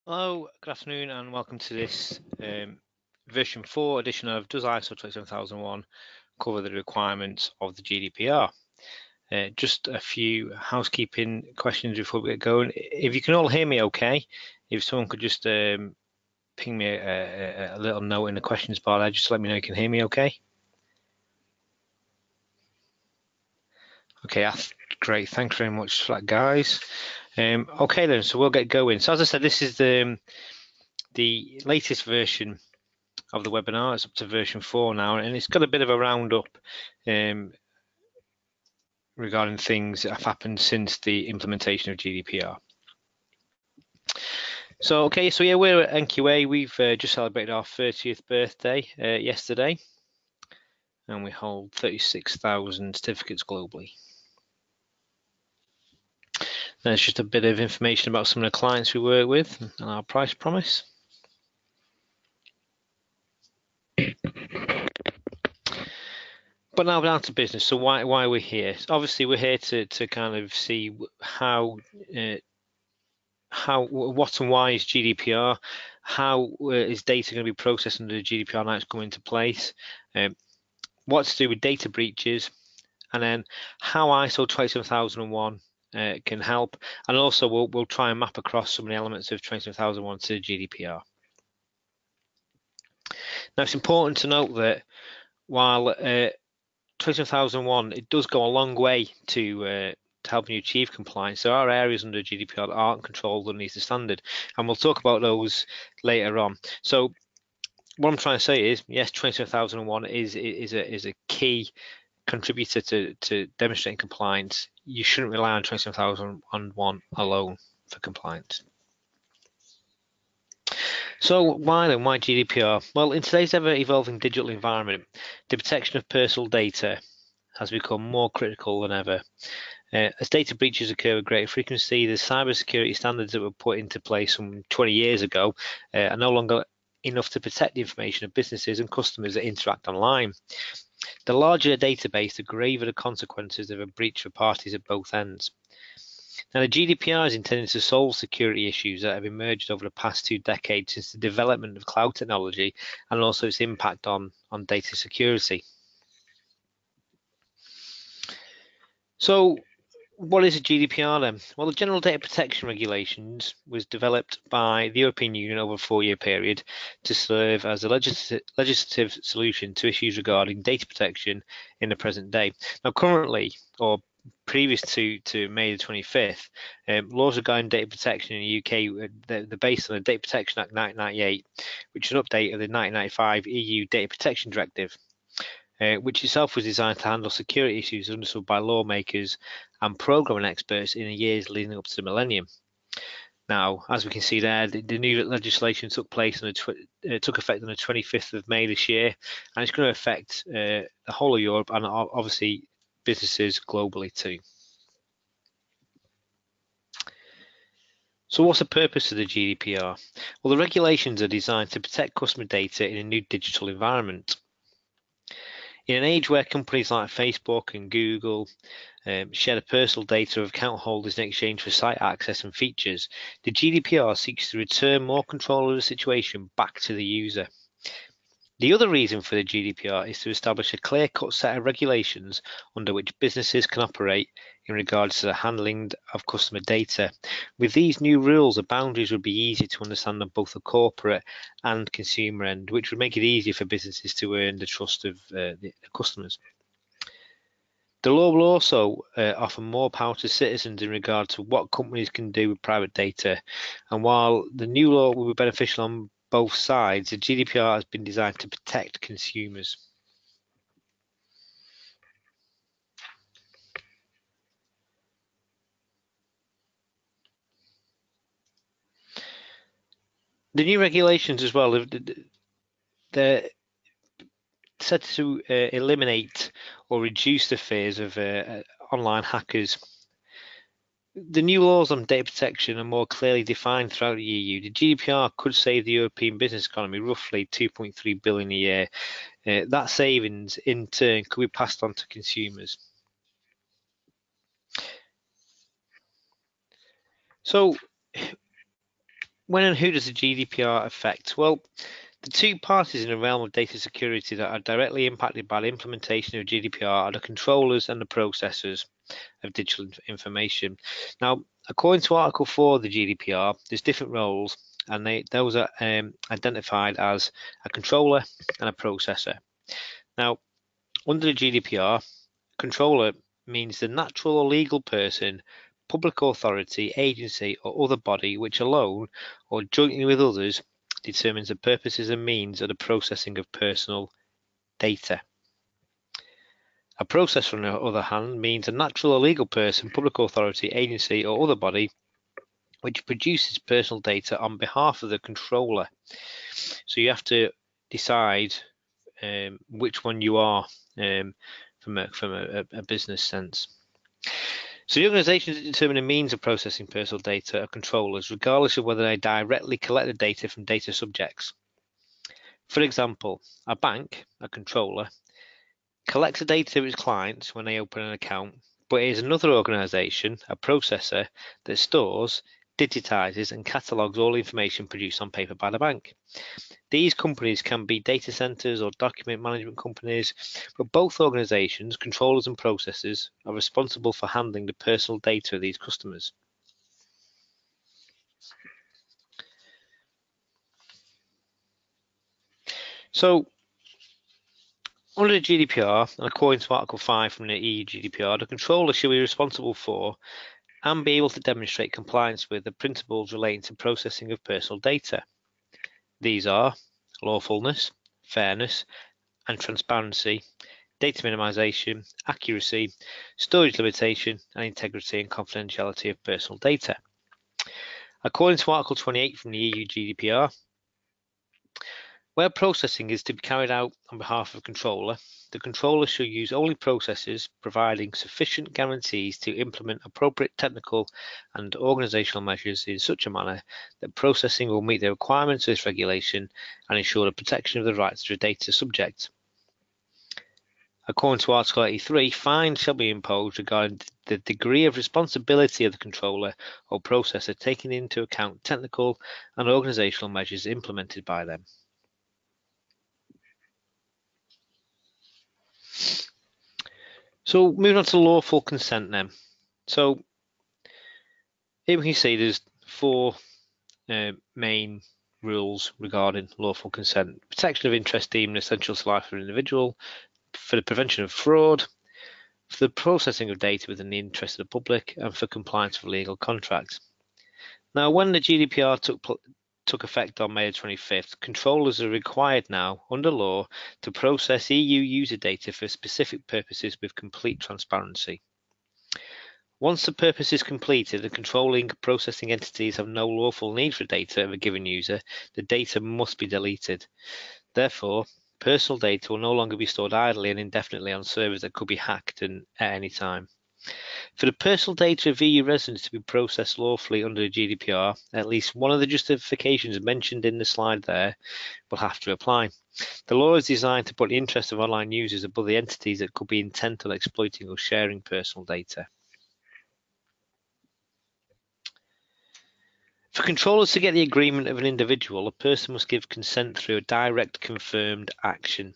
Hello, good afternoon, and welcome to this version 4 edition of Does ISO 27001 cover the requirements of the GDPR? Just a few housekeeping questions before we get going. If you can all hear me okay, if someone could just ping me a little note in the questions bar there, just to let me know you can hear me okay. Okay, great. Thanks very much for that, guys. Okay then, so we'll get going. So as I said, this is the latest version of the webinar. It's up to version 4 now, and it's got a bit of a roundup regarding things that have happened since the implementation of GDPR. So, okay, so yeah, we're at NQA. We've just celebrated our 30th birthday yesterday, and we hold 36,000 certificates globally. There's just a bit of information about some of the clients we work with and our price promise. But now down to business. So why are we here? Obviously, we're here to kind of see what and why is GDPR? How is data going to be processed under the GDPR now it's coming into place? What to do with data breaches, and then how ISO 27001 can help, and also we'll try and map across some of the elements of 27001 to GDPR. Now it's important to note that while 27001 it does go a long way to helping you achieve compliance, there are areas under GDPR that aren't controlled underneath the standard, and we'll talk about those later on. So what I'm trying to say is, yes, 27001 is a key contributor to demonstrating compliance. You shouldn't rely on 27001 alone for compliance. So why then? Why GDPR? Well, in today's ever-evolving digital environment, the protection of personal data has become more critical than ever. As data breaches occur with greater frequency, the cybersecurity standards that were put into place some 20 years ago are no longer enough to protect the information of businesses and customers that interact online. The larger the database, the graver the consequences of a breach for parties at both ends. Now, the GDPR is intended to solve security issues that have emerged over the past 2 decades since the development of cloud technology, and also its impact on data security. So, what is a GDPR then? Well, the General Data Protection Regulations was developed by the European Union over a 4-year period to serve as a legislative solution to issues regarding data protection in the present day. Now, currently, or previous to May the 25th, laws regarding data protection in the UK, they're based on the Data Protection Act 1998, which is an update of the 1995 EU Data Protection Directive. Which itself was designed to handle security issues understood by lawmakers and programming experts in the years leading up to the millennium. Now, as we can see there, the new legislation took effect on the 25th of May this year, and it's going to affect the whole of Europe and obviously businesses globally too. So what's the purpose of the GDPR? Well, the regulations are designed to protect customer data in a new digital environment. In an age where companies like Facebook and Google share the personal data of account holders in exchange for site access and features, the GDPR seeks to return more control of the situation back to the user. The other reason for the GDPR is to establish a clear-cut set of regulations under which businesses can operate in regards to the handling of customer data. With these new rules, the boundaries would be easier to understand on both the corporate and consumer end, which would make it easier for businesses to earn the trust of the customers. The law will also offer more power to citizens in regard to what companies can do with private data. And while the new law will be beneficial on both sides, the GDPR has been designed to protect consumers. The new regulations as well, they're set to eliminate or reduce the fears of online hackers. The new laws on data protection are more clearly defined throughout the EU. The GDPR could save the European business economy roughly 2.3 billion a year. That savings, in turn, could be passed on to consumers. So, when and who does the GDPR affect? Well, the two parties in the realm of data security that are directly impacted by the implementation of GDPR are the controllers and the processors of digital information. Now, according to Article 4 of the GDPR, there's different roles, and those are identified as a controller and a processor. Now, under the GDPR, controller means the natural or legal person, public authority, agency, or other body which alone or jointly with others determines the purposes and means of the processing of personal data. A processor, on the other hand, means a natural or legal person, public authority, agency, or other body which produces personal data on behalf of the controller. So you have to decide which one you are from a business sense. So the organisations that determine the means of processing personal data are controllers, regardless of whether they directly collect the data from data subjects. For example, a bank, a controller, collects the data of its clients when they open an account, but it is another organisation, a processor, that stores, digitises and catalogues all information produced on paper by the bank. These companies can be data centres or document management companies, but both organisations, controllers and processors, are responsible for handling the personal data of these customers. So, under the GDPR, and according to Article 5 from the EU GDPR, the controller shall be responsible for and be able to demonstrate compliance with the principles relating to processing of personal data. These are lawfulness, fairness, and transparency, data minimization, accuracy, storage limitation, and integrity and confidentiality of personal data. According to Article 28 from the EU GDPR, where processing is to be carried out on behalf of a controller, the controller shall use only processes providing sufficient guarantees to implement appropriate technical and organisational measures in such a manner that processing will meet the requirements of this regulation and ensure the protection of the rights of the data subject. According to Article 83, fines shall be imposed regarding the degree of responsibility of the controller or processor, taking into account technical and organisational measures implemented by them. So moving on to lawful consent then. So here we can see there's four main rules regarding lawful consent. Protection of interest deemed essential to life of an individual, for the prevention of fraud, for the processing of data within the interest of the public, and for compliance with legal contracts. Now, when the GDPR took effect on May 25th, controllers are required now, under law, to process EU user data for specific purposes with complete transparency. Once the purpose is completed, the controlling processing entities have no lawful need for data of a given user. The data must be deleted. Therefore, personal data will no longer be stored idly and indefinitely on servers that could be hacked at any time. For the personal data of EU residents to be processed lawfully under the GDPR, at least one of the justifications mentioned in the slide there will have to apply. The law is designed to put the interests of online users above the entities that could be intent on exploiting or sharing personal data. For controllers to get the agreement of an individual, a person must give consent through a direct confirmed action.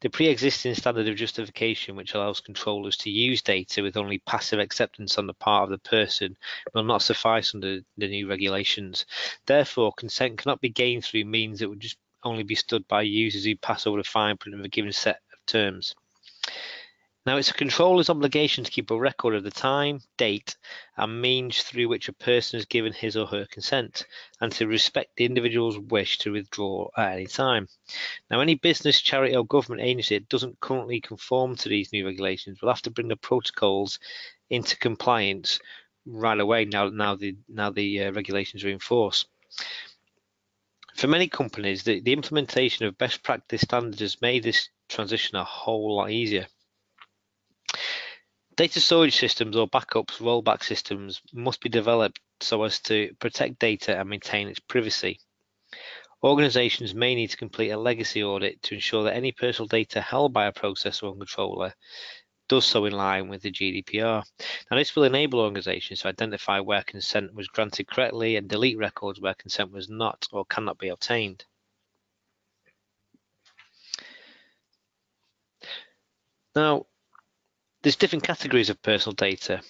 The pre-existing standard of justification, which allows controllers to use data with only passive acceptance on the part of the person, will not suffice under the new regulations. Therefore, consent cannot be gained through means that would just only be stood by users who pass over the fine print of a given set of terms. Now, it's a controller's obligation to keep a record of the time, date, and means through which a person has given his or her consent, and to respect the individual's wish to withdraw at any time. Now, any business, charity, or government agency that doesn't currently conform to these new regulations will have to bring the protocols into compliance right away now the regulations are in force. For many companies, the implementation of best practice standards has made this transition a whole lot easier. Data storage systems or backups, rollback systems must be developed so as to protect data and maintain its privacy. Organizations may need to complete a legacy audit to ensure that any personal data held by a processor or controller does so in line with the GDPR. Now, this will enable organisations to identify where consent was granted correctly and delete records where consent was not or cannot be obtained. Now, there's different categories of personal data,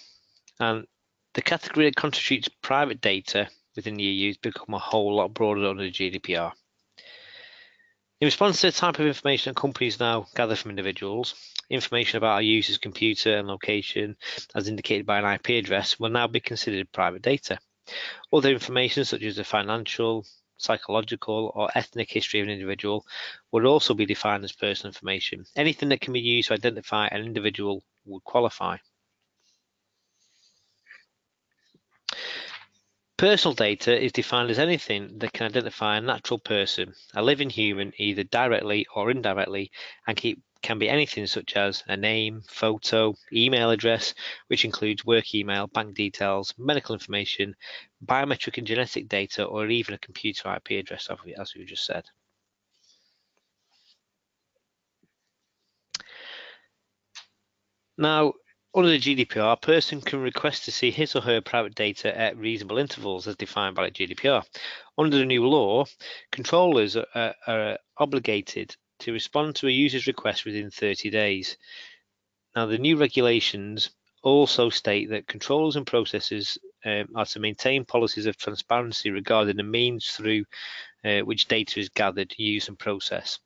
and the category that constitutes private data within the EU has become a whole lot broader under the GDPR. In response to the type of information that companies now gather from individuals, information about our users' computer and location, as indicated by an IP address, will now be considered private data. Other information, such as the financial, psychological, or ethnic history of an individual, would also be defined as personal information. Anything that can be used to identify an individual would qualify. Personal data is defined as anything that can identify a natural person, a living human, either directly or indirectly, and can be anything such as a name, photo, email address, which includes work email, bank details, medical information, biometric and genetic data, or even a computer IP address, as we just said. Now, under the GDPR, a person can request to see his or her private data at reasonable intervals as defined by the GDPR. Under the new law, controllers are obligated to respond to a user's request within 30 days. Now, the new regulations also state that controllers and processors are to maintain policies of transparency regarding the means through which data is gathered, used, and processed.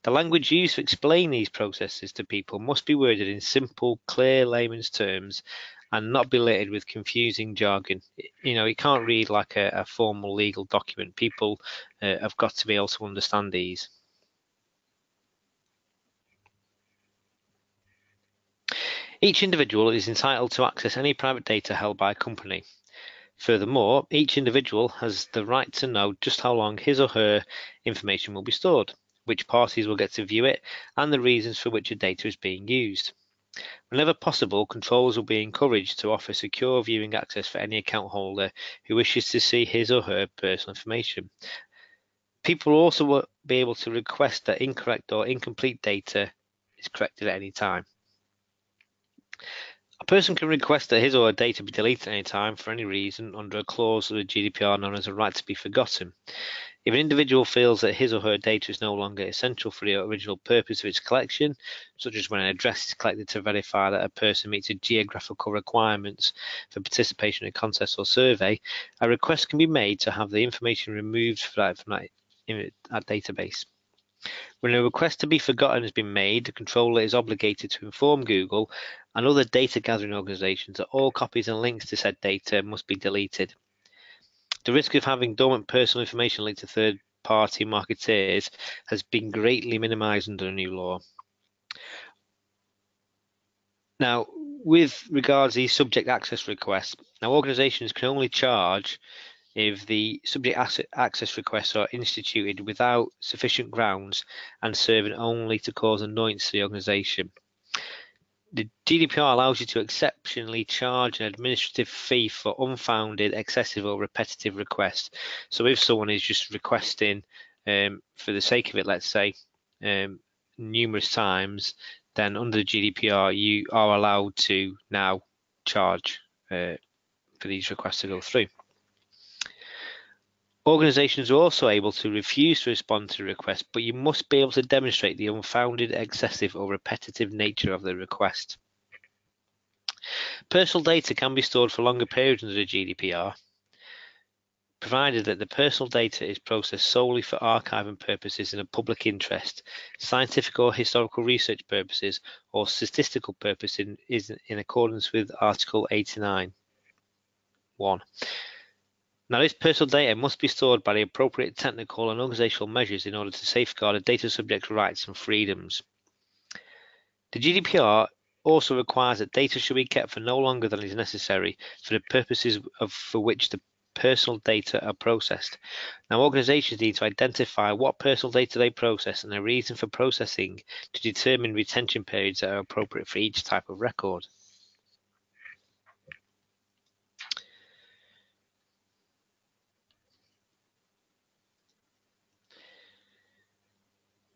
The language used to explain these processes to people must be worded in simple, clear layman's terms and not be littered with confusing jargon. It can't read like a formal legal document. People have got to be able to understand these. Each individual is entitled to access any private data held by a company. Furthermore, each individual has the right to know just how long his or her information will be stored, which parties will get to view it, and the reasons for which the data is being used. Whenever possible, controllers will be encouraged to offer secure viewing access for any account holder who wishes to see his or her personal information. People will also be able to request that incorrect or incomplete data is corrected at any time. A person can request that his or her data be deleted at any time for any reason under a clause of the GDPR known as a right to be forgotten. If an individual feels that his or her data is no longer essential for the original purpose of its collection, such as when an address is collected to verify that a person meets the geographical requirements for participation in a contest or survey, a request can be made to have the information removed from that database. When a request to be forgotten has been made, the controller is obligated to inform Google and other data gathering organizations that all copies and links to said data must be deleted. The risk of having dormant personal information linked to third-party marketeers has been greatly minimized under the new law. Now, with regards to these subject access requests, now organizations can only charge if the subject access requests are instituted without sufficient grounds and serving only to cause annoyance to the organization. The GDPR allows you to exceptionally charge an administrative fee for unfounded, excessive, or repetitive requests. So if someone is just requesting for the sake of it, let's say, numerous times, then under the GDPR, you are allowed to now charge for these requests to go through. Organizations are also able to refuse to respond to the request, but you must be able to demonstrate the unfounded, excessive, or repetitive nature of the request. Personal data can be stored for longer periods under the GDPR, provided that the personal data is processed solely for archiving purposes in a public interest, scientific or historical research purposes, or statistical purposes in accordance with Article 89(1). Now, this personal data must be stored by the appropriate technical and organizational measures in order to safeguard a data subject's rights and freedoms. The GDPR also requires that data should be kept for no longer than is necessary for the purposes for which the personal data are processed. Now, organizations need to identify what personal data they process and the reason for processing to determine retention periods that are appropriate for each type of record.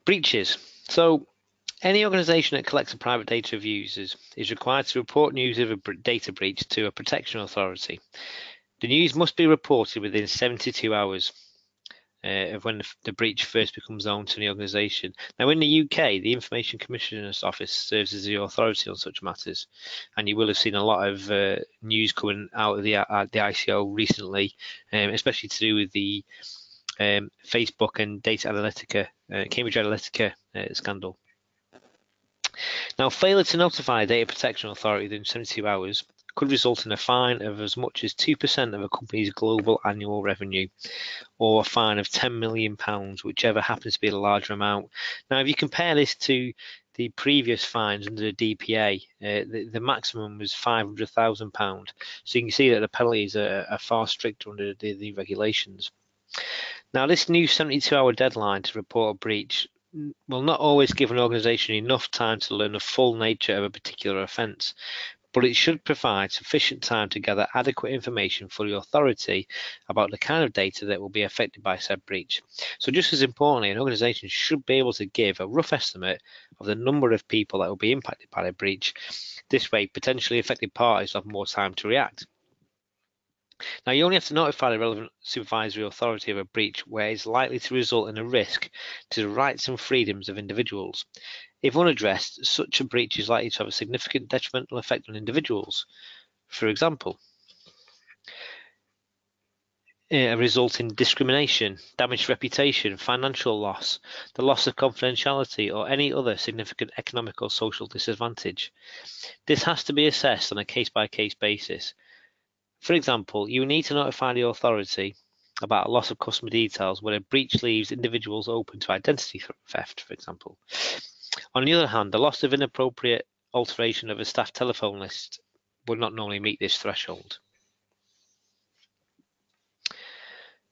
Breaches. So, Any organisation that collects the private data of users is required to report news of a data breach to a protection authority. The news must be reported within 72 hours of when the breach first becomes known to the organisation. Now, in the UK, the Information Commissioner's Office serves as the authority on such matters, and you will have seen a lot of news coming out of the ICO recently, especially to do with the Facebook and Data Analytica, Cambridge Analytica scandal. Now, failure to notify a data protection authority within 72 hours could result in a fine of as much as 2% of a company's global annual revenue, or a fine of £10 million, whichever happens to be the larger amount. Now, if you compare this to the previous fines under the DPA, the maximum was £500,000. So you can see that the penalties are far stricter under the regulations. Now, this new 72-hour deadline to report a breach will not always give an organisation enough time to learn the full nature of a particular offence, but it should provide sufficient time to gather adequate information for the authority about the kind of data that will be affected by said breach. So just as importantly, an organisation should be able to give a rough estimate of the number of people that will be impacted by the breach. This way, potentially affected parties have more time to react. Now, you only have to notify the relevant supervisory authority of a breach where it's likely to result in a risk to the rights and freedoms of individuals. If unaddressed, such a breach is likely to have a significant detrimental effect on individuals. For example, result in discrimination, damaged reputation, financial loss, the loss of confidentiality, or any other significant economic or social disadvantage. This has to be assessed on a case-by-case basis. For example, you need to notify the authority about a loss of customer details when a breach leaves individuals open to identity theft, for example. On the other hand, the loss of inappropriate alteration of a staff telephone list would not normally meet this threshold.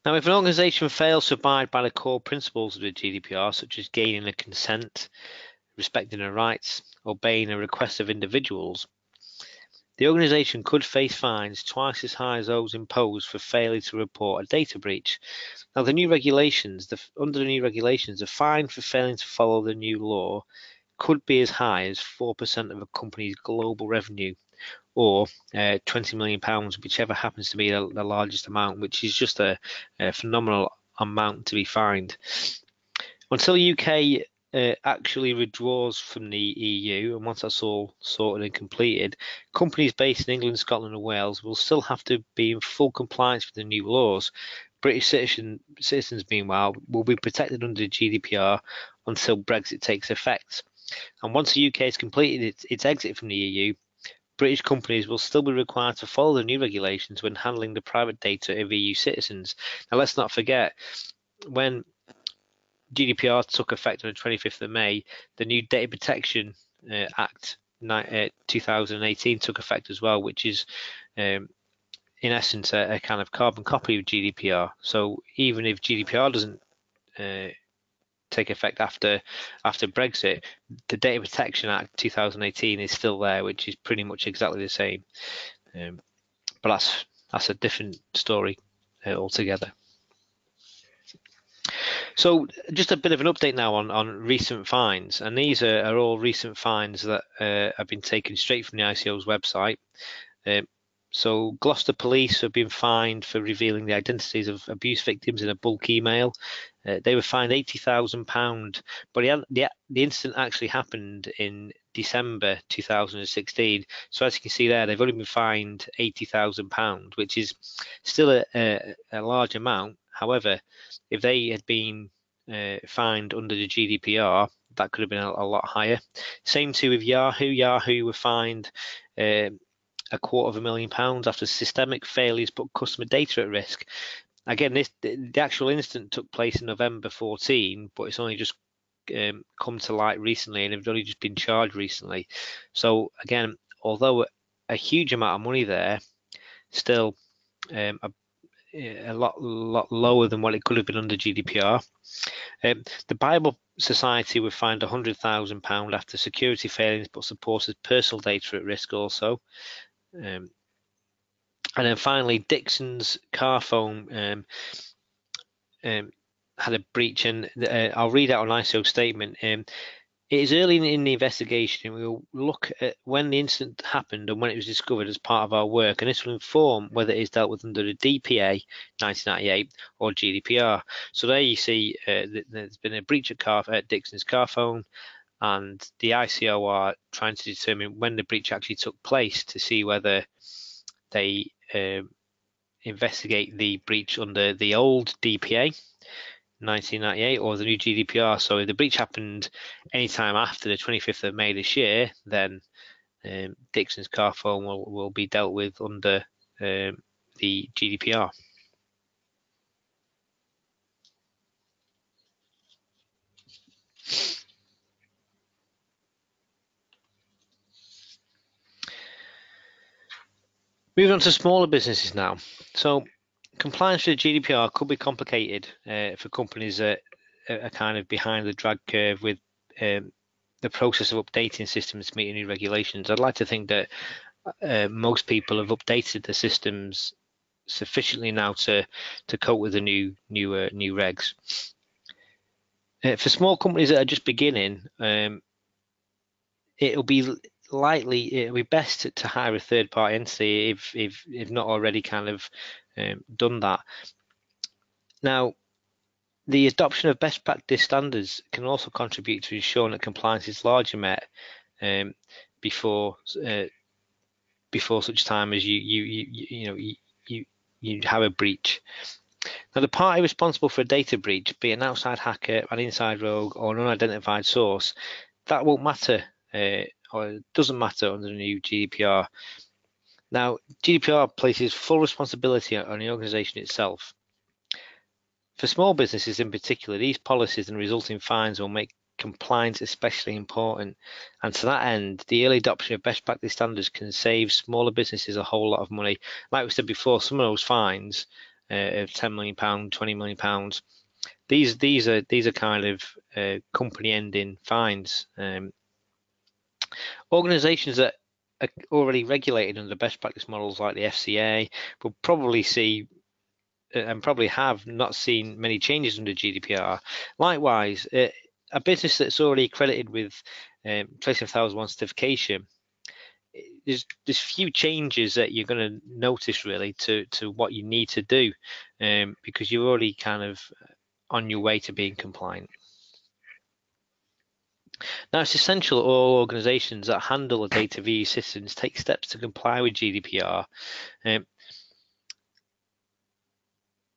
Now, if an organisation fails to abide by the core principles of the GDPR, such as gaining a consent, respecting their rights, obeying a request of individuals, the organisation could face fines twice as high as those imposed for failure to report a data breach. Now, under the new regulations, the fine for failing to follow the new law could be as high as 4% of a company's global revenue, or £20 million, whichever happens to be the largest amount, which is just a phenomenal amount to be fined. Until the UK actually withdraws from the EU, and once that's all sorted and completed, companies based in England, Scotland and Wales will still have to be in full compliance with the new laws. British citizens, meanwhile, will be protected under the GDPR until Brexit takes effect. And once the UK has completed its exit from the EU, British companies will still be required to follow the new regulations when handling the private data of EU citizens. Now, let's not forget, when GDPR took effect on the 25th of May, the new Data Protection Act 2018 took effect as well, which is in essence a kind of carbon copy of GDPR. So even if GDPR doesn't take effect after Brexit, the Data Protection Act 2018 is still there, which is pretty much exactly the same. But that's a different story altogether. So just a bit of an update now on recent fines, and these are all recent fines that have been taken straight from the ICO's website. So Gloucester Police have been fined for revealing the identities of abuse victims in a bulk email. They were fined £80,000, but the incident actually happened in December 2016. So as you can see there, they've only been fined £80,000, which is still a large amount. However, if they had been fined under the GDPR, that could have been a lot higher. Same too with Yahoo. Yahoo were fined £250,000 after systemic failures put customer data at risk. Again, the actual incident took place in November 14, but it's only just come to light recently, and they've only just been charged recently. So again, although a huge amount of money there, still a lot lower than what it could have been under GDPR. The Bible Society were fined £100,000 after security failings put supporters' personal data at risk also. And then finally, Dixon's car phone had a breach, and I'll read out an ISO statement. It is early in the investigation, and we will look at when the incident happened and when it was discovered as part of our work, and this will inform whether it is dealt with under the DPA 1998 or GDPR. So there you see there's been a breach at Dixon's Carphone, and the ICO are trying to determine when the breach actually took place to see whether they investigate the breach under the old DPA 1998 or the new GDPR. So if the breach happened anytime after the 25th of May this year, then Dixon's Carphone will be dealt with under the GDPR. Moving on to smaller businesses now. So compliance with GDPR could be complicated for companies that are kind of behind the drag curve with the process of updating systems to meet new regulations. I'd like to think that most people have updated the systems sufficiently now to cope with the new regs. For small companies that are just beginning, it'll be best to hire a third-party entity if not already kind of done that. Now, the adoption of best practice standards can also contribute to ensuring that compliance is largely met before such time as you have a breach. Now, the party responsible for a data breach, be it an outside hacker, an inside rogue, or an unidentified source, that won't matter, or it doesn't matter under the new GDPR. Now, GDPR places full responsibility on the organisation itself. For small businesses in particular, these policies and resulting fines will make compliance especially important. And to that end, the early adoption of best practice standards can save smaller businesses a whole lot of money. Like we said before, some of those fines of £10 million, £20 million, these are kind of company-ending fines. Organisations that are already regulated under best practice models like the FCA will probably see and probably have not seen many changes under GDPR. Likewise, a business that's already accredited with Tracing 1001 certification, there's few changes that you're going to notice really to what you need to do because you're already kind of on your way to being compliant. Now, it's essential that all organisations that handle the data view systems take steps to comply with GDPR. Now,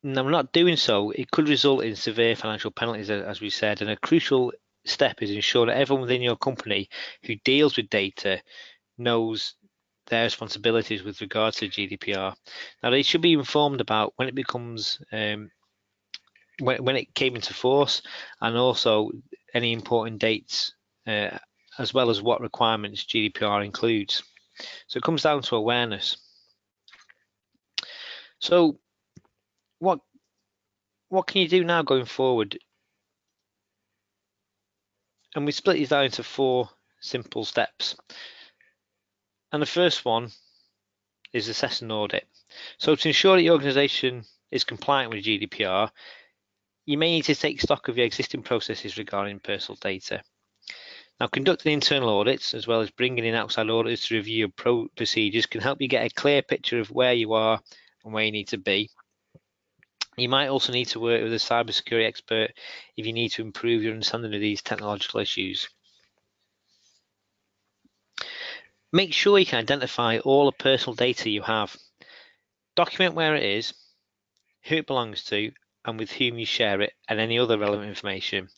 not doing so, it could result in severe financial penalties, as we said, and a crucial step is ensuring that everyone within your company who deals with data knows their responsibilities with regards to GDPR. Now, they should be informed about when it becomes when it came into force, and also any important dates, as well as what requirements GDPR includes. So it comes down to awareness. So what can you do now going forward? And we split these down into 4 simple steps. And the first one is assess and audit. So to ensure that your organisation is compliant with GDPR, you may need to take stock of your existing processes regarding personal data. Now, conducting internal audits, as well as bringing in outside auditors to review your procedures, can help you get a clear picture of where you are and where you need to be. You might also need to work with a cybersecurity expert if you need to improve your understanding of these technological issues. Make sure you can identify all the personal data you have. Document where it is, who it belongs to, and with whom you share it, and any other relevant information.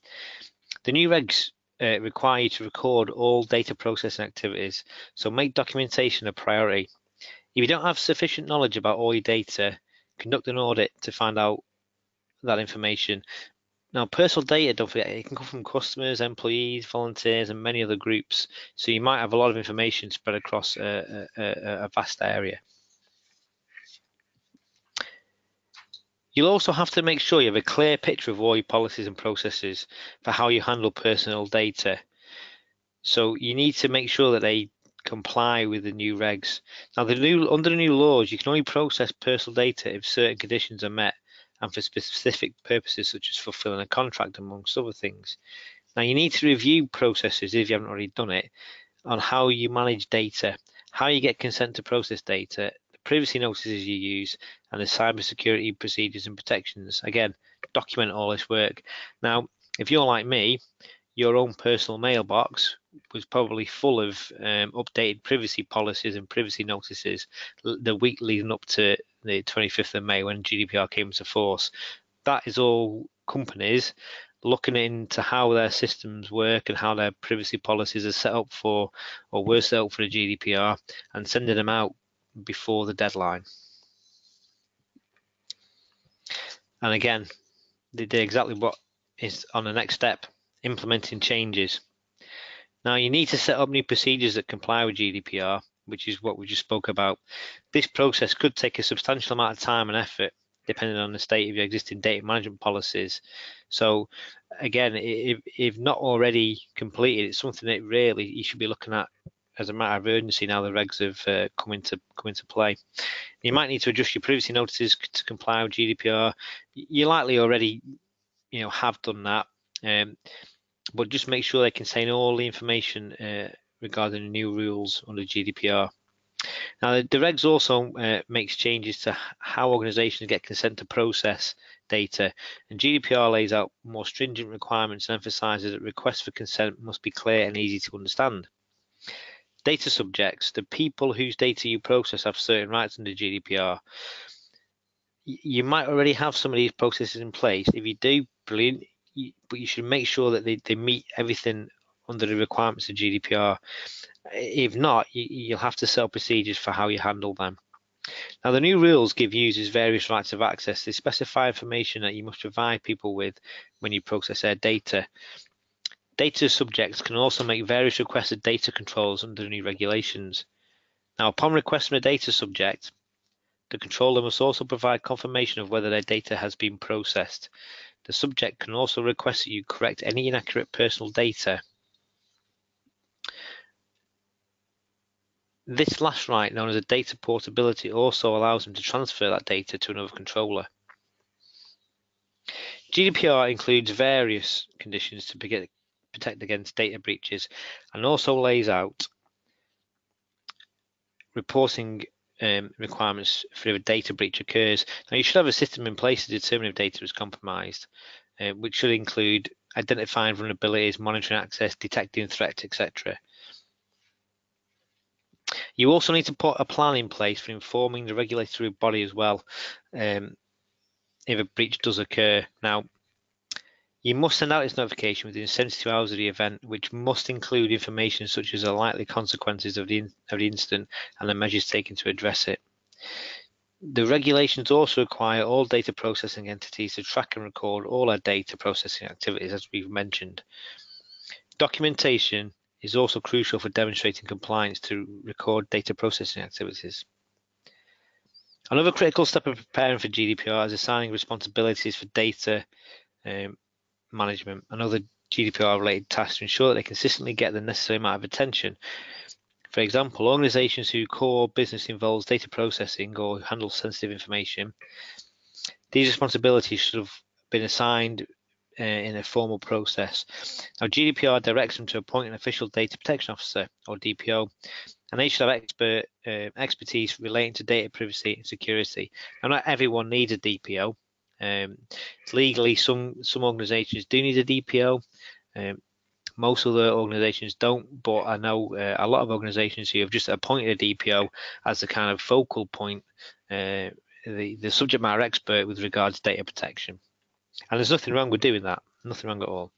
The new regs require you to record all data processing activities, so make documentation a priority. If you don't have sufficient knowledge about all your data, conduct an audit to find out that information. Now, personal data, don't forget, it can come from customers, employees, volunteers, and many other groups, so you might have a lot of information spread across a vast area. You'll also have to make sure you have a clear picture of all your policies and processes for how you handle personal data. So you need to make sure that they comply with the new regs. Now, under the new laws, you can only process personal data if certain conditions are met and for specific purposes, such as fulfilling a contract, amongst other things. Now you need to review processes, if you haven't already done it, on how you manage data, how you get consent to process data, the privacy notices you use, and the cybersecurity procedures and protections. Again, document all this work. Now, if you're like me, your own personal mailbox was probably full of updated privacy policies and privacy notices the week leading up to the 25th of May when GDPR came into force. That is all companies looking into how their systems work and how their privacy policies are set up for, or were set up for the GDPR, and sending them out before the deadline. And again, they did exactly what is on the next step, implementing changes. Now you need to set up new procedures that comply with GDPR, which is what we just spoke about. This process could take a substantial amount of time and effort, depending on the state of your existing data management policies. So again, if not already completed, it's something that really you should be looking at as a matter of urgency now the regs have come into play. You might need to adjust your privacy notices to comply with GDPR. You likely already have done that. But just make sure they contain all the information regarding the new rules under GDPR. Now, the regs also makes changes to how organisations get consent to process data, and GDPR lays out more stringent requirements and emphasises that requests for consent must be clear and easy to understand. Data subjects, the people whose data you process, have certain rights under GDPR. You might already have some of these processes in place. If you do, brilliant. But you should make sure that they meet everything under the requirements of GDPR. If not, you'll have to set up procedures for how you handle them. Now, the new rules give users various rights of access. They specify information that you must provide people with when you process their data. Data subjects can also make various requested data controls under the new regulations. Now, upon request from a data subject, the controller must also provide confirmation of whether their data has been processed. The subject can also request that you correct any inaccurate personal data. This last right, known as a data portability, also allows them to transfer that data to another controller. GDPR includes various conditions to protect against data breaches and also lays out reporting requirements for if a data breach occurs. Now, you should have a system in place to determine if data is compromised, which should include identifying vulnerabilities, monitoring access, detecting threats, etc. You also need to put a plan in place for informing the regulatory body as well if a breach does occur. Now, you must send out this notification within 72 hours of the event, which must include information such as the likely consequences of the incident and the measures taken to address it. The regulations also require all data processing entities to track and record all their data processing activities, as we've mentioned. Documentation is also crucial for demonstrating compliance to record data processing activities. Another critical step of preparing for GDPR is assigning responsibilities for data management and other GDPR-related tasks to ensure that they consistently get the necessary amount of attention. For example, organisations whose core business involves data processing or handle sensitive information, these responsibilities should have been assigned in a formal process. Now, GDPR directs them to appoint an official data protection officer, or DPO, and they should have expertise relating to data privacy and security. Now, not everyone needs a DPO. Legally, some organisations do need a DPO. Most other organisations don't, but I know a lot of organisations who have just appointed a DPO as the kind of focal point, the subject matter expert with regards to data protection. And there's nothing wrong with doing that, nothing wrong at all.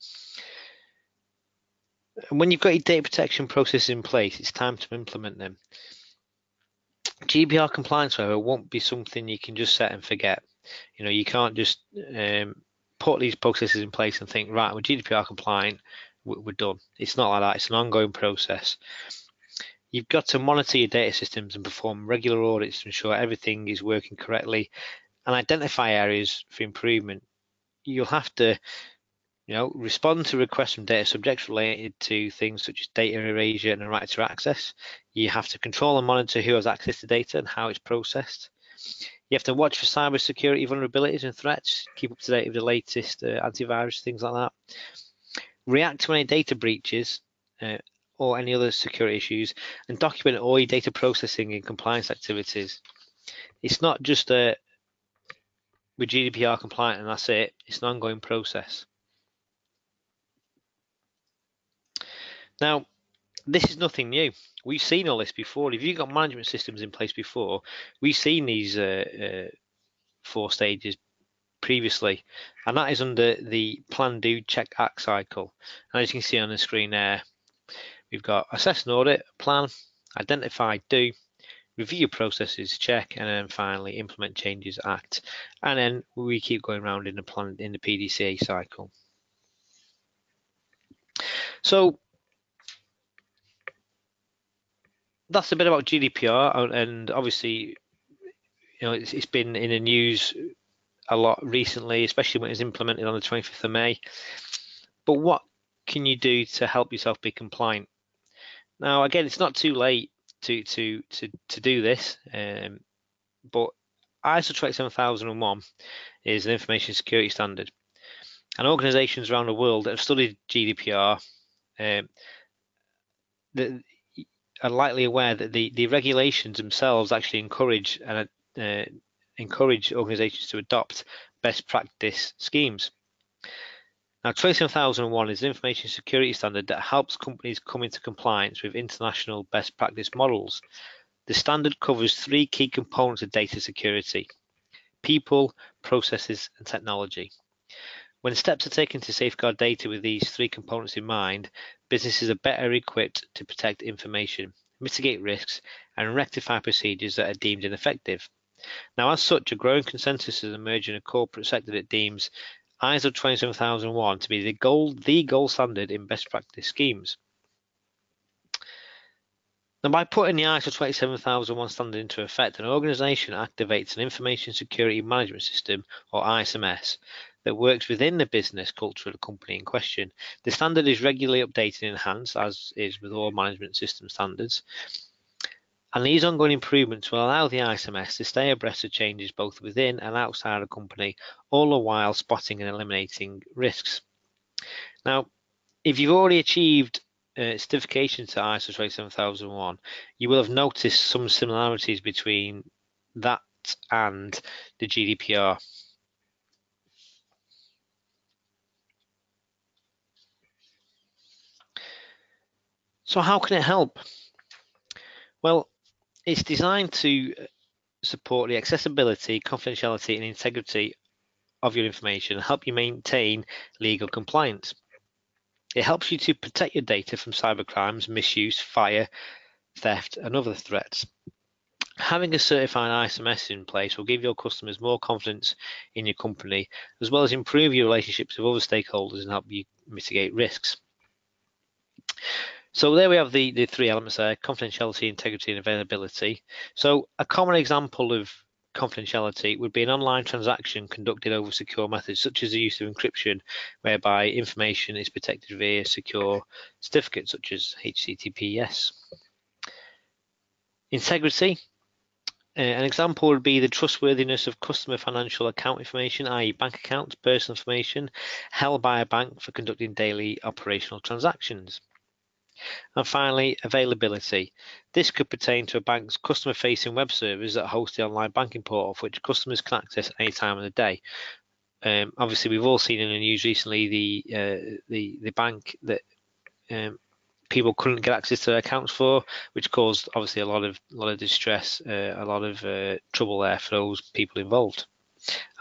And when you've got your data protection process in place, it's time to implement them. GDPR compliance, however, won't be something you can just set and forget. You can't just put these processes in place and think, right, we're GDPR compliant, we're done. It's not like that. It's an ongoing process. You've got to monitor your data systems and perform regular audits to ensure everything is working correctly and identify areas for improvement. You'll have to respond to requests from data subjects related to things such as data erasure and the right to access. You have to control and monitor who has access to data and how it's processed. You have to watch for cybersecurity vulnerabilities and threats, keep up to date with the latest antivirus, things like that. react to any data breaches or any other security issues, and document all your data processing and compliance activities. It's not just with GDPR compliant and that's it. It's an ongoing process. Now, this is nothing new. We've seen all this before. If you've got management systems in place before, we've seen these 4 stages previously, and that is under the plan, do, check, act cycle. And as you can see on the screen there, we've got assess and audit, plan, identify, do, review your processes, check, and then finally implement changes, act. And then we keep going around in the plan in the PDCA cycle. So that's a bit about GDPR, and obviously, it's been in the news a lot recently, especially when it was implemented on the 25th of May. But what can you do to help yourself be compliant? Now, again, it's not too late to do this, but ISO 27001 is an information security standard, and organisations around the world that have studied GDPR that are likely aware that the regulations themselves actually encourage organisations to adopt best practice schemes. Now, 27001 is an information security standard that helps companies come into compliance with international best practice models. The standard covers 3 key components of data security: people, processes, and technology. When steps are taken to safeguard data with these 3 components in mind, businesses are better equipped to protect information, mitigate risks, and rectify procedures that are deemed ineffective. Now, as such, a growing consensus has emerged in a corporate sector that deems ISO 27001 to be the gold standard in best practice schemes. Now, by putting the ISO 27001 standard into effect, an organisation activates an information security management system, or ISMS, that works within the business culture of the company in question. The standard is regularly updated and enhanced, as is with all management system standards. And these ongoing improvements will allow the ISMS to stay abreast of changes both within and outside the company, all the while spotting and eliminating risks. Now, if you've already achieved certification to ISO 27001, you will have noticed some similarities between that and the GDPR. So how can it help? Well, it's designed to support the accessibility, confidentiality, and integrity of your information and help you maintain legal compliance. It helps you to protect your data from cybercrimes, misuse, fire, theft, and other threats. Having a certified ISMS in place will give your customers more confidence in your company, as well as improve your relationships with other stakeholders and help you mitigate risks. So there we have the 3 elements there: confidentiality, integrity, and availability. So a common example of confidentiality would be an online transaction conducted over secure methods, such as the use of encryption, whereby information is protected via secure certificates, such as HTTPS. Integrity. An example would be the trustworthiness of customer financial account information, i.e. bank accounts, personal information, held by a bank for conducting daily operational transactions. And finally, availability. This could pertain to a bank's customer-facing web servers that host the online banking portal, which customers can access at any time of the day. Obviously, we've all seen in the news recently the bank that people couldn't get access to their accounts for, which caused obviously a lot of distress, a lot of trouble there for those people involved,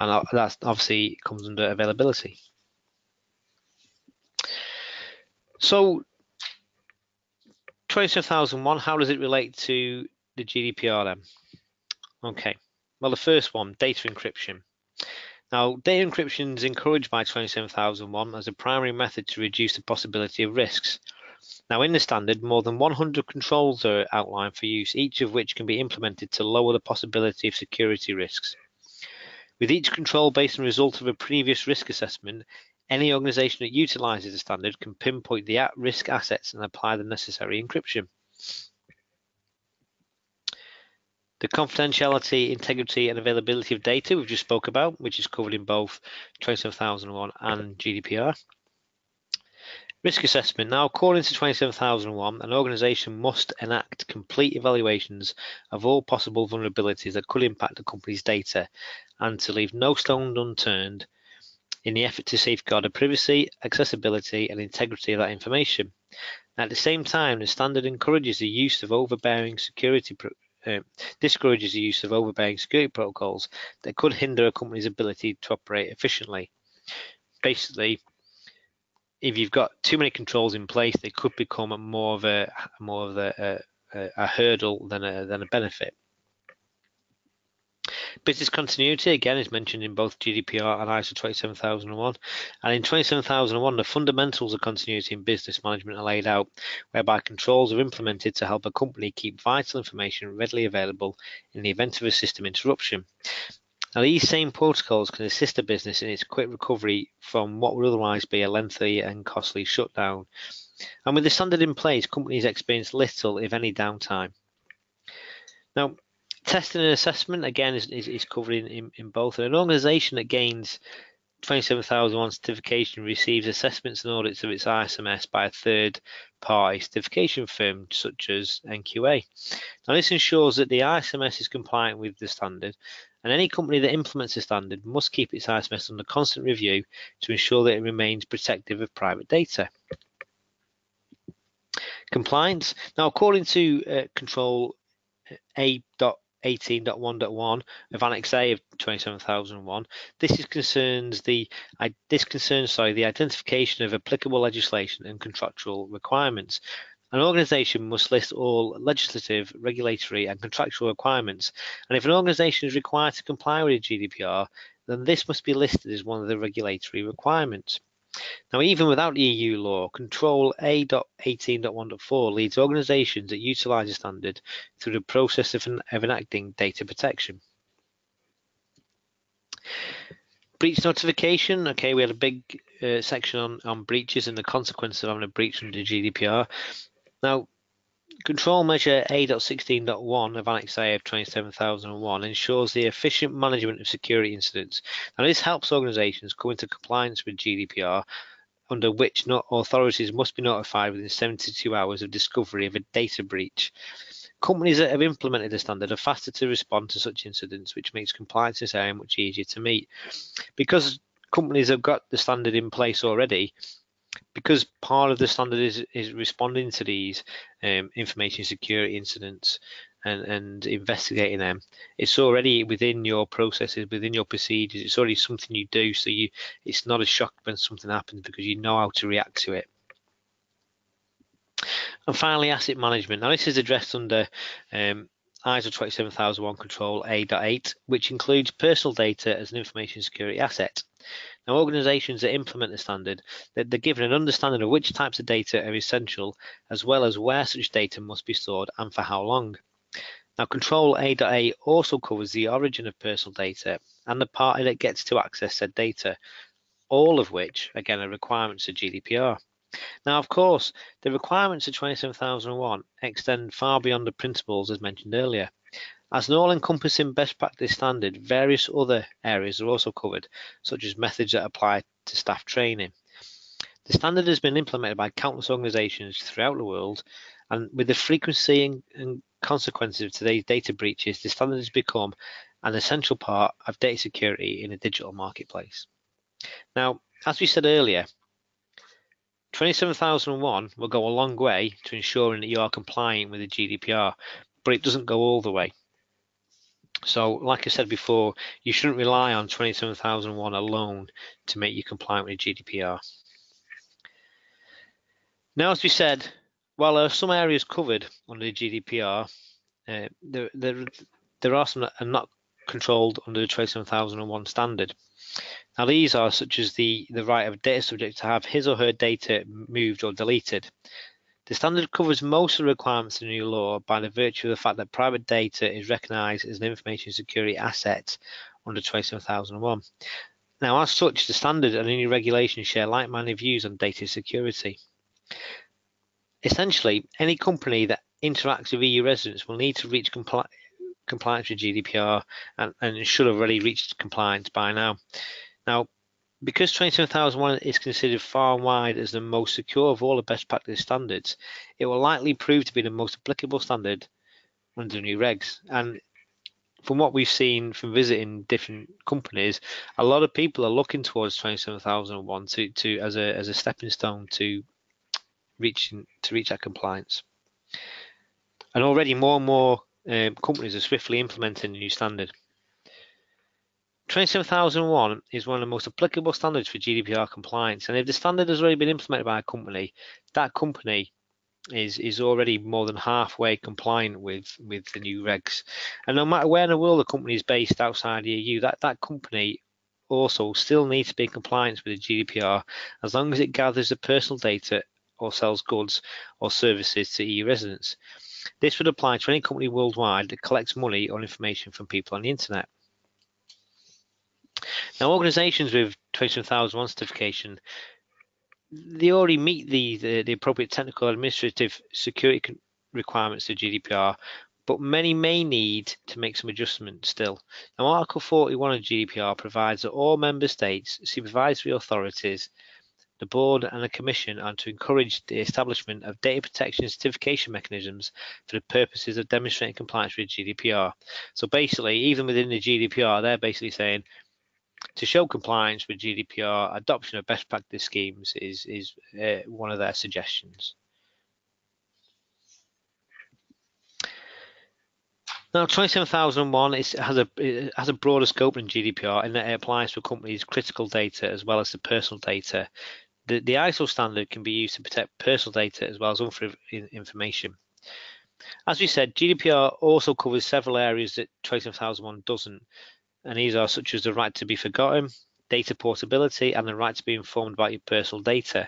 and that obviously comes under availability. So 27001, how does it relate to the GDPR then? Okay, well, the first one, data encryption. Now, data encryption is encouraged by 27001 as a primary method to reduce the possibility of risks. Now, in the standard, more than 100 controls are outlined for use, each of which can be implemented to lower the possibility of security risks. With each control based on the result of a previous risk assessment, any organisation that utilises the standard can pinpoint the at-risk assets and apply the necessary encryption. The confidentiality, integrity, and availability of data we've just spoke about, which is covered in both 27001 and GDPR. Risk assessment. Now, according to 27001, an organisation must enact complete evaluations of all possible vulnerabilities that could impact the company's data and to leave no stone unturned in the effort to safeguard the privacy, accessibility and integrity of that information. At the same time, the standard encourages the use of discourages the use of overbearing security protocols that could hinder a company's ability to operate efficiently. Basically, if you've got too many controls in place, they could become more of a hurdle than a benefit. Business continuity, again, is mentioned in both GDPR and ISO 27001. And in 27001, the fundamentals of continuity in business management are laid out, whereby controls are implemented to help a company keep vital information readily available in the event of a system interruption. Now, these same protocols can assist a business in its quick recovery from what would otherwise be a lengthy and costly shutdown. And with the standard in place, companies experience little, if any, downtime. Now, testing and assessment, again, is covered in both. An organisation that gains 27001 certification receives assessments and audits of its ISMS by a third-party certification firm, such as NQA. Now, this ensures that the ISMS is compliant with the standard, and any company that implements the standard must keep its ISMS under constant review to ensure that it remains protective of private data. Compliance. Now, according to Control A.18.1.1 of Annex A of 27001, this concerns the identification of applicable legislation and contractual requirements. An organisation must list all legislative, regulatory and contractual requirements, and if an organisation is required to comply with GDPR, then this must be listed as one of the regulatory requirements. Now, even without the EU law, Control A.18.1.4 leads organisations that utilise the standard through the process of enacting data protection. Breach notification. Okay, we had a big section on breaches and the consequences of having a breach under GDPR. Now, Control Measure A.16.1 of Annex A of 27001 ensures the efficient management of security incidents. Now, this helps organisations come into compliance with GDPR, under which authorities must be notified within 72 hours of discovery of a data breach. Companies that have implemented the standard are faster to respond to such incidents, which makes compliance in this area much easier to meet. Because companies have got the standard in place already, because part of the standard is responding to these information security incidents and investigating them, it's already within your processes, within your procedures. It's already something you do, so it's not a shock when something happens because you know how to react to it. And finally, asset management. Now, this is addressed under ISO 27001 Control A.8, which includes personal data as an information security asset. Now, organisations that implement the standard, they're given an understanding of which types of data are essential, as well as where such data must be stored and for how long. Now, Control A.8 also covers the origin of personal data and the party that gets to access said data, all of which, again, are requirements of GDPR. Now, of course, the requirements of 27001 extend far beyond the principles as mentioned earlier. As an all-encompassing best practice standard, various other areas are also covered, such as methods that apply to staff training. The standard has been implemented by countless organisations throughout the world, and with the frequency and consequences of today's data breaches, the standard has become an essential part of data security in a digital marketplace. Now, as we said earlier, 27001 will go a long way to ensuring that you are compliant with the GDPR, but it doesn't go all the way. So, like I said before, you shouldn't rely on 27001 alone to make you compliant with GDPR. Now, as we said, while there are some areas covered under the GDPR, there are some that are not controlled under the 27001 standard. Now, these are such as the right of a data subject to have his or her data moved or deleted. The standard covers most of the requirements of the new law by the virtue of the fact that private data is recognised as an information security asset under 27001. Now, as such, the standard and any regulations share like-minded views on data security. Essentially, any company that interacts with EU residents will need to reach compliance with GDPR and should have already reached compliance by now. Now, Because 27001 is considered far and wide as the most secure of all the best practice standards, it will likely prove to be the most applicable standard under the new regs. And from what we've seen from visiting different companies, a lot of people are looking towards 27001 to as a stepping stone to reach that compliance. And already more and more companies are swiftly implementing the new standard. 27001 is one of the most applicable standards for GDPR compliance, and if the standard has already been implemented by a company, that company is already more than halfway compliant with the new regs. And no matter where in the world the company is based outside the EU, that company also still needs to be in compliance with the GDPR as long as it gathers the personal data or sells goods or services to EU residents. This would apply to any company worldwide that collects money or information from people on the internet. Now, organizations with 27001 certification, they already meet the appropriate technical administrative security requirements to GDPR, but many may need to make some adjustments still. Now, Article 41 of GDPR provides that all member states, supervisory authorities, the board and the commission are to encourage the establishment of data protection certification mechanisms for the purposes of demonstrating compliance with GDPR. So basically, even within the GDPR, they're basically saying to show compliance with GDPR, adoption of best practice schemes is one of their suggestions. Now, 27001 has a broader scope than GDPR in that it applies to companies' critical data as well as the personal data. The ISO standard can be used to protect personal data as well as other information. As we said, GDPR also covers several areas that 27001 doesn't, and these are such as the right to be forgotten, data portability, and the right to be informed about your personal data.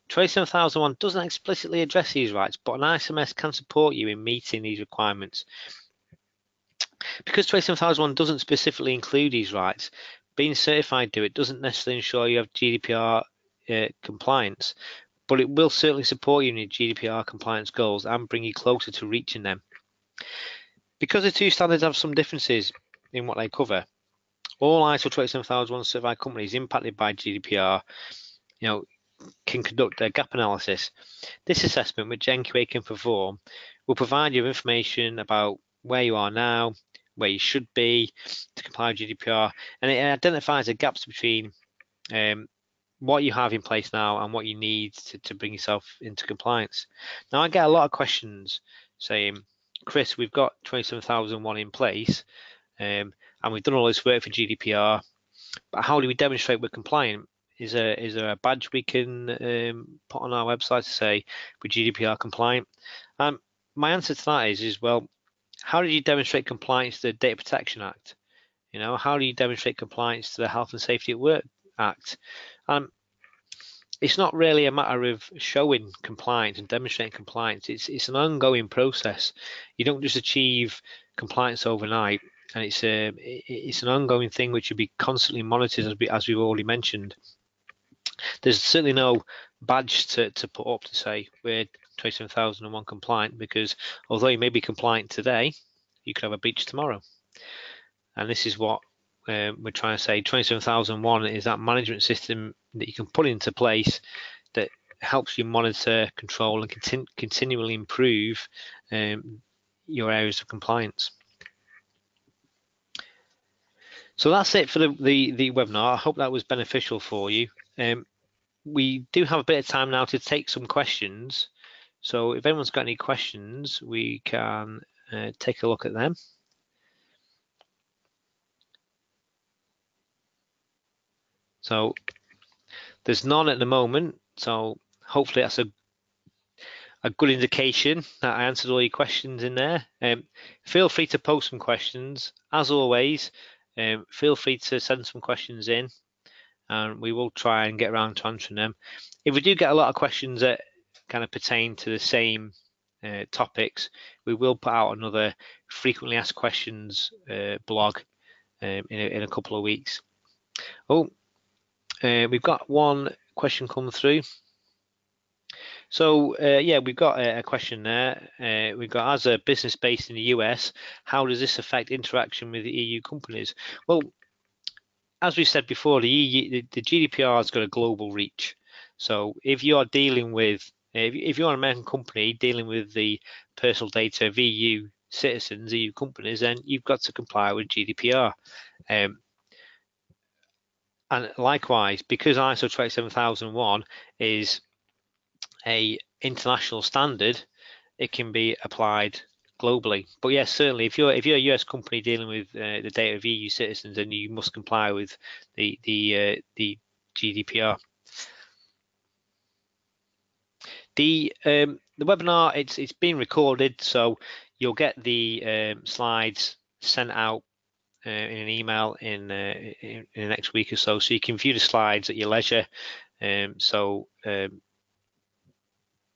27001 doesn't explicitly address these rights, but an ISMS can support you in meeting these requirements. Because 27001 doesn't specifically include these rights, being certified to it doesn't necessarily ensure you have GDPR compliance, but it will certainly support you in your GDPR compliance goals and bring you closer to reaching them. Because the two standards have some differences in what they cover, all ISO 27001 certified companies impacted by GDPR, can conduct a gap analysis. This assessment, which NQA can perform, will provide you information about where you are now, where you should be to comply with GDPR, and it identifies the gaps between what you have in place now and what you need to bring yourself into compliance. Now, I get a lot of questions saying, Chris, we've got 27001 in place, and we've done all this work for GDPR, but how do we demonstrate we're compliant? Is there a badge we can put on our website to say we're GDPR compliant? My answer to that is well, how do you demonstrate compliance to the Data Protection Act? How do you demonstrate compliance to the Health and Safety at Work Act? It's not really a matter of showing compliance and demonstrating compliance. It's an ongoing process. You don't just achieve compliance overnight, and it's an ongoing thing which will be constantly monitored, as we've already mentioned. There's certainly no badge to put up to say we're 27001 compliant, because although you may be compliant today, you could have a breach tomorrow. And this is what we're trying to say. 27001 is that management system that you can put into place that helps you monitor, control, and continually improve your areas of compliance. So that's it for the webinar. I hope that was beneficial for you. We do have a bit of time now to take some questions. So if anyone's got any questions, we can take a look at them. So there's none at the moment. So hopefully that's a good indication that I answered all your questions in there. Feel free to post some questions. As always, feel free to send some questions in, and we will try and get around to answering them. If we do get a lot of questions that kind of pertain to the same topics, we will put out another frequently asked questions blog in a couple of weeks. We've got one question come through. So yeah, we've got a question there. We've got, as a business based in the US, how does this affect interaction with the EU companies? Well, as we said before, the GDPR has got a global reach. So if you're dealing with, if you're an American company dealing with the personal data of EU citizens, EU companies, then you've got to comply with GDPR. And likewise, because ISO 27001 is a international standard, it can be applied globally. But yes, certainly, if you're a US company dealing with the data of EU citizens, then you must comply with the GDPR. The webinar, it's been recorded, so you'll get the slides sent out in an email in the next week or so you can view the slides at your leisure.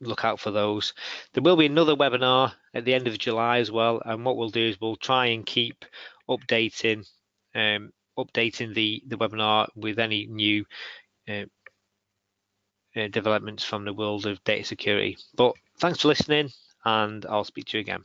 Look out for those. There will be another webinar at the end of July as well, and what we'll do is we'll try and keep updating the webinar with any new uh, developments from the world of data security. But thanks for listening, and I'll speak to you again.